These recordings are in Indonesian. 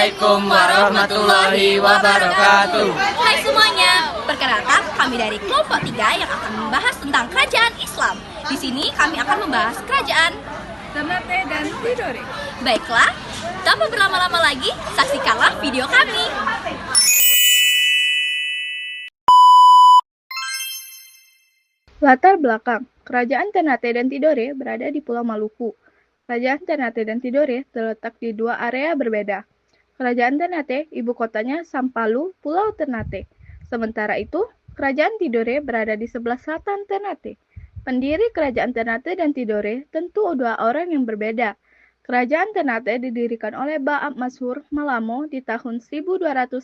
Assalamualaikum warahmatullahi wabarakatuh. Hai semuanya, perkenalkan kami dari kelompok 3 yang akan membahas tentang kerajaan Islam. Di sini kami akan membahas kerajaan Ternate dan Tidore. Baiklah, tanpa berlama-lama lagi, saksikanlah video kami. Latar belakang, Kerajaan Ternate dan Tidore berada di Pulau Maluku. Kerajaan Ternate dan Tidore terletak di dua area berbeda. Kerajaan Ternate, ibu kotanya Sampalu, Pulau Ternate. Sementara itu, Kerajaan Tidore berada di sebelah selatan Ternate. Pendiri Kerajaan Ternate dan Tidore tentu dua orang yang berbeda. Kerajaan Ternate didirikan oleh Ba'ab Masyhur Malamo di tahun 1257.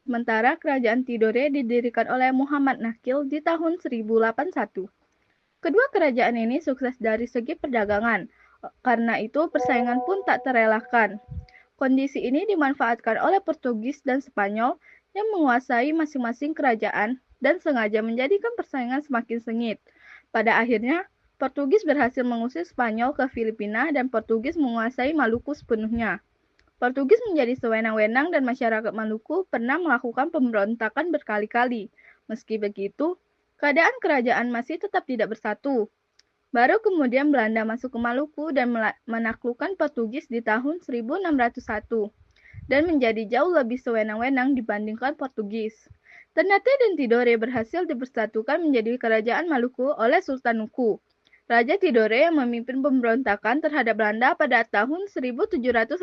Sementara Kerajaan Tidore didirikan oleh Muhammad Nakil di tahun 1081. Kedua kerajaan ini sukses dari segi perdagangan, karena itu persaingan pun tak terelakkan. Kondisi ini dimanfaatkan oleh Portugis dan Spanyol yang menguasai masing-masing kerajaan dan sengaja menjadikan persaingan semakin sengit. Pada akhirnya, Portugis berhasil mengusir Spanyol ke Filipina dan Portugis menguasai Maluku sepenuhnya. Portugis menjadi sewenang-wenang dan masyarakat Maluku pernah melakukan pemberontakan berkali-kali. Meski begitu, keadaan kerajaan masih tetap tidak bersatu. Baru kemudian Belanda masuk ke Maluku dan menaklukkan Portugis di tahun 1601 dan menjadi jauh lebih sewenang-wenang dibandingkan Portugis. Ternate dan Tidore berhasil dipersatukan menjadi kerajaan Maluku oleh Sultan Nuku. Raja Tidore yang memimpin pemberontakan terhadap Belanda pada tahun 1781.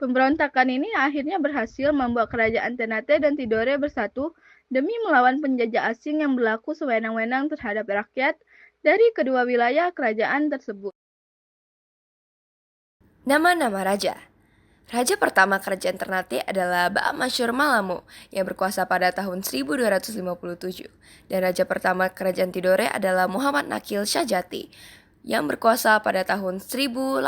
Pemberontakan ini akhirnya berhasil membuat kerajaan Ternate dan Tidore bersatu demi melawan penjajah asing yang berlaku sewenang-wenang terhadap rakyat dari kedua wilayah kerajaan tersebut. Nama-nama raja. Raja pertama kerajaan Ternate adalah Ba'ab Masyhur Malamo yang berkuasa pada tahun 1257. Dan raja pertama kerajaan Tidore adalah Muhammad Nakil Syahjati yang berkuasa pada tahun 1081.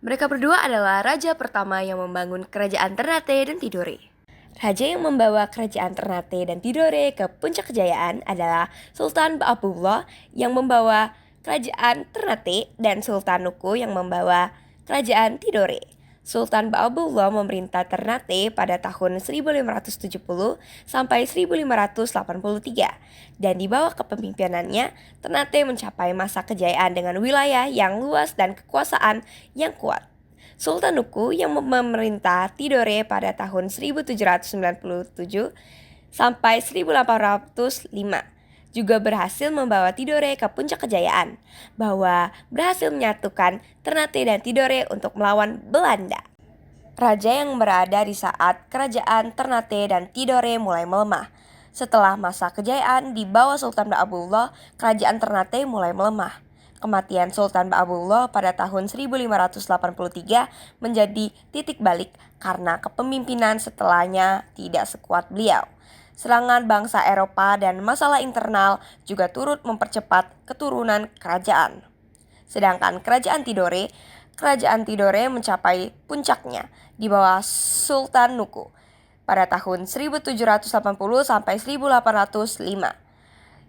Mereka berdua adalah raja pertama yang membangun kerajaan Ternate dan Tidore. Raja yang membawa kerajaan Ternate dan Tidore ke puncak kejayaan adalah Sultan Ba'abullah yang membawa kerajaan Ternate dan Sultan Nuku yang membawa kerajaan Tidore. Sultan Ba'abullah memerintah Ternate pada tahun 1570 sampai 1583 dan di bawah kepemimpinannya Ternate mencapai masa kejayaan dengan wilayah yang luas dan kekuasaan yang kuat. Sultan Nuku yang memerintah Tidore pada tahun 1797 sampai 1805 juga berhasil membawa Tidore ke puncak kejayaan, bahwa berhasil menyatukan Ternate dan Tidore untuk melawan Belanda. Raja yang berada di saat kerajaan Ternate dan Tidore mulai melemah. Setelah masa kejayaan di bawah Sultan Ba'abullah, kerajaan Ternate mulai melemah. Kematian Sultan Ba'abullah pada tahun 1583 menjadi titik balik karena kepemimpinan setelahnya tidak sekuat beliau. Serangan bangsa Eropa dan masalah internal juga turut mempercepat keturunan kerajaan. Sedangkan kerajaan Tidore mencapai puncaknya di bawah Sultan Nuku pada tahun 1780 sampai 1805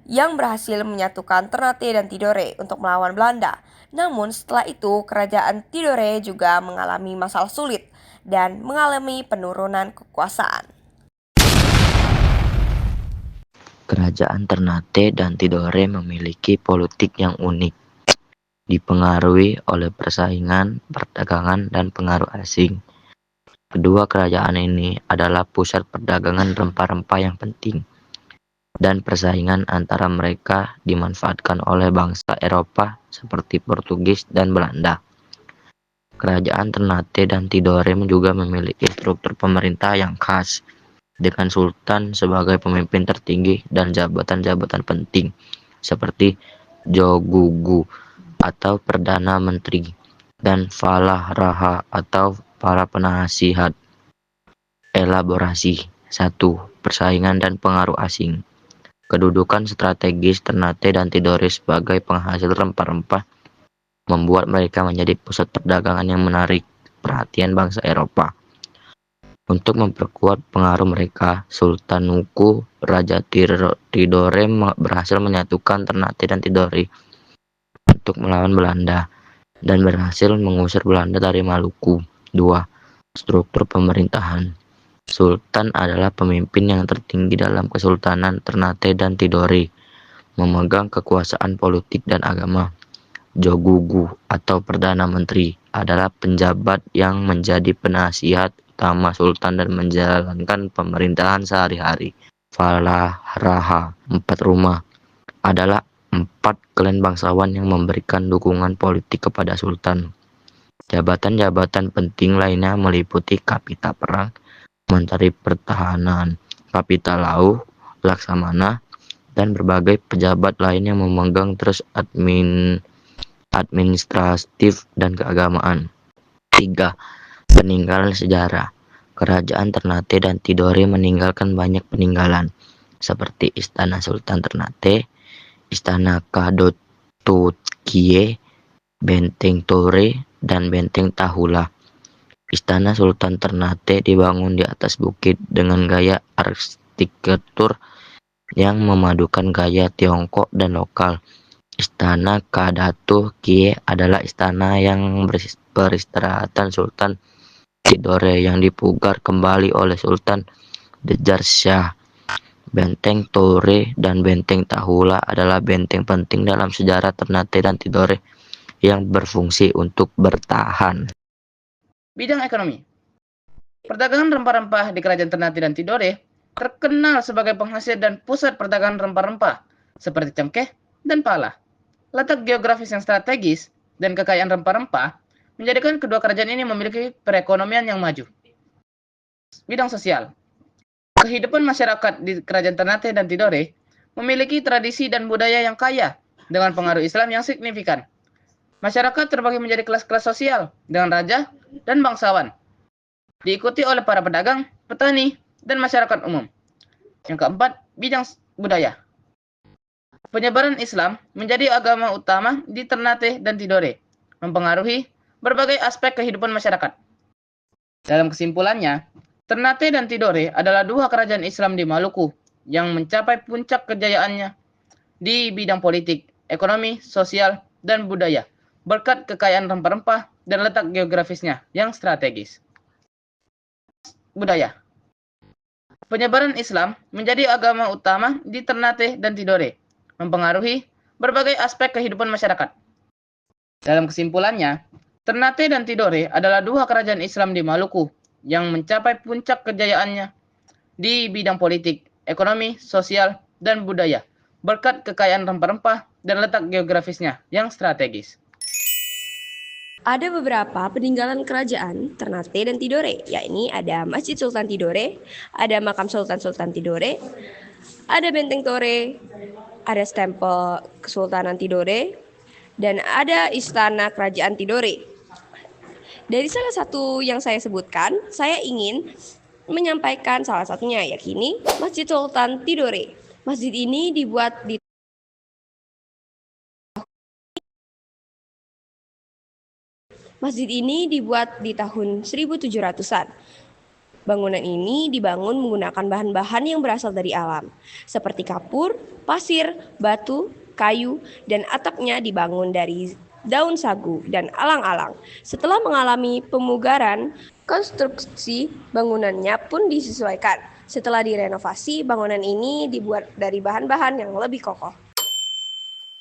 yang berhasil menyatukan Ternate dan Tidore untuk melawan Belanda. Namun setelah itu kerajaan Tidore juga mengalami masalah sulit dan mengalami penurunan kekuasaan. Kerajaan Ternate dan Tidore memiliki politik yang unik, dipengaruhi oleh persaingan, perdagangan, dan pengaruh asing. Kedua kerajaan ini adalah pusat perdagangan rempah-rempah yang penting, dan persaingan antara mereka dimanfaatkan oleh bangsa Eropa seperti Portugis dan Belanda. Kerajaan Ternate dan Tidore juga memiliki struktur pemerintah yang khas, dengan sultan sebagai pemimpin tertinggi dan jabatan-jabatan penting seperti Jogugu atau Perdana Menteri dan Falah Raha atau para penasihat. Elaborasi 1. Persaingan dan pengaruh asing. Kedudukan strategis Ternate dan Tidore sebagai penghasil rempah-rempah membuat mereka menjadi pusat perdagangan yang menarik perhatian bangsa Eropa. Untuk memperkuat pengaruh mereka, Sultan Nuku, Raja Tidore berhasil menyatukan Ternate dan Tidore untuk melawan Belanda dan berhasil mengusir Belanda dari Maluku. 2. struktur pemerintahan. Sultan adalah pemimpin yang tertinggi dalam Kesultanan Ternate dan Tidore, memegang kekuasaan politik dan agama. Jogugu atau Perdana Menteri adalah penjabat yang menjadi penasihat utama Sultan dan menjalankan pemerintahan sehari-hari. Falahraha, 4 rumah, adalah 4 klan bangsawan yang memberikan dukungan politik kepada Sultan. Jabatan-jabatan penting lainnya meliputi Kapita Perang, Menteri Pertahanan, Kapita Lauh, Laksamana, dan berbagai pejabat lain yang memegang terus administratif dan keagamaan. 3. Peninggalan sejarah. Kerajaan Ternate dan Tidore meninggalkan banyak peninggalan, seperti Istana Sultan Ternate, Istana Kadotutkie, Benteng Tore, dan Benteng Tahula. Istana Sultan Ternate dibangun di atas bukit dengan gaya arsitektur yang memadukan gaya Tiongkok dan lokal. Istana Kadotutkie adalah istana yang beristirahatan Sultan Tidore yang dipugar kembali oleh Sultan Dejar Shah. Benteng Tore dan Benteng Tahula adalah benteng penting dalam sejarah Ternate dan Tidore yang berfungsi untuk bertahan. Bidang ekonomi. Perdagangan rempah-rempah di Kerajaan Ternate dan Tidore terkenal sebagai penghasil dan pusat perdagangan rempah-rempah seperti cengkeh dan pala. Letak geografis yang strategis dan kekayaan rempah-rempah menjadikan kedua kerajaan ini memiliki perekonomian yang maju. Bidang sosial. Kehidupan masyarakat di Kerajaan Ternate dan Tidore memiliki tradisi dan budaya yang kaya dengan pengaruh Islam yang signifikan. Masyarakat terbagi menjadi kelas-kelas sosial dengan raja dan bangsawan, diikuti oleh para pedagang, petani, dan masyarakat umum. Yang keempat, bidang budaya. Penyebaran Islam menjadi agama utama di Ternate dan Tidore, mempengaruhi berbagai aspek kehidupan masyarakat. Dalam kesimpulannya, Ternate dan Tidore adalah 2 kerajaan Islam di Maluku yang mencapai puncak kejayaannya di bidang politik, ekonomi, sosial, dan budaya berkat kekayaan rempah-rempah dan letak geografisnya yang strategis. Budaya. Penyebaran Islam menjadi agama utama di Ternate dan Tidore, mempengaruhi berbagai aspek kehidupan masyarakat. Dalam kesimpulannya, Ternate dan Tidore adalah 2 kerajaan Islam di Maluku yang mencapai puncak kejayaannya di bidang politik, ekonomi, sosial, dan budaya berkat kekayaan rempah-rempah dan letak geografisnya yang strategis. Ada beberapa peninggalan kerajaan Ternate dan Tidore, yakni ada Masjid Sultan Tidore, ada Makam Sultan Tidore, ada Benteng Tore, ada stempel Kesultanan Tidore, dan ada Istana Kerajaan Tidore. Dari salah satu yang saya sebutkan, saya ingin menyampaikan salah satunya, yakni Masjid Sultan Tidore. Masjid ini dibuat di tahun 1700-an. Bangunan ini dibangun menggunakan bahan-bahan yang berasal dari alam, seperti kapur, pasir, batu, kayu, dan atapnya dibangun dari daun sagu dan alang-alang. Setelah mengalami pemugaran, konstruksi bangunannya pun disesuaikan. Setelah direnovasi, bangunan ini dibuat dari bahan-bahan yang lebih kokoh.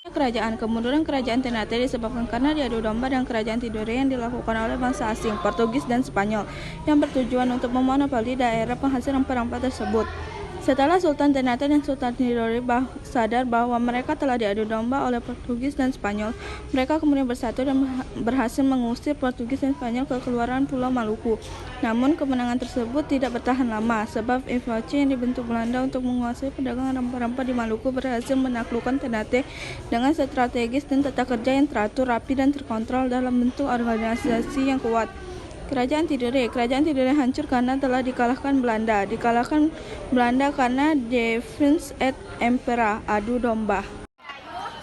Kemunduran kerajaan Ternate disebabkan karena diadu domba dengan kerajaan Tidore yang dilakukan oleh bangsa asing, Portugis dan Spanyol, yang bertujuan untuk memonopoli daerah penghasil rempah-rempah tersebut. Setelah Sultan Ternate dan Sultan Tidore sadar bahwa mereka telah diadu domba oleh Portugis dan Spanyol, mereka kemudian bersatu dan berhasil mengusir Portugis dan Spanyol ke keluaran Pulau Maluku. Namun kemenangan tersebut tidak bertahan lama, sebab invasi yang dibentuk Belanda untuk menguasai perdagangan rempah-rempah di Maluku berhasil menaklukkan Ternate dengan strategis dan tata kerja yang teratur, rapi, dan terkontrol dalam bentuk organisasi yang kuat. Kerajaan Tidore hancur karena telah dikalahkan Belanda. Karena Defense et Impera, adu domba.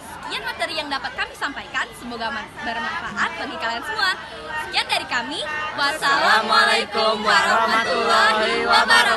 Sekian materi yang dapat kami sampaikan, semoga bermanfaat bagi kalian semua. Sekian dari kami. Wassalamualaikum warahmatullahi wabarakatuh.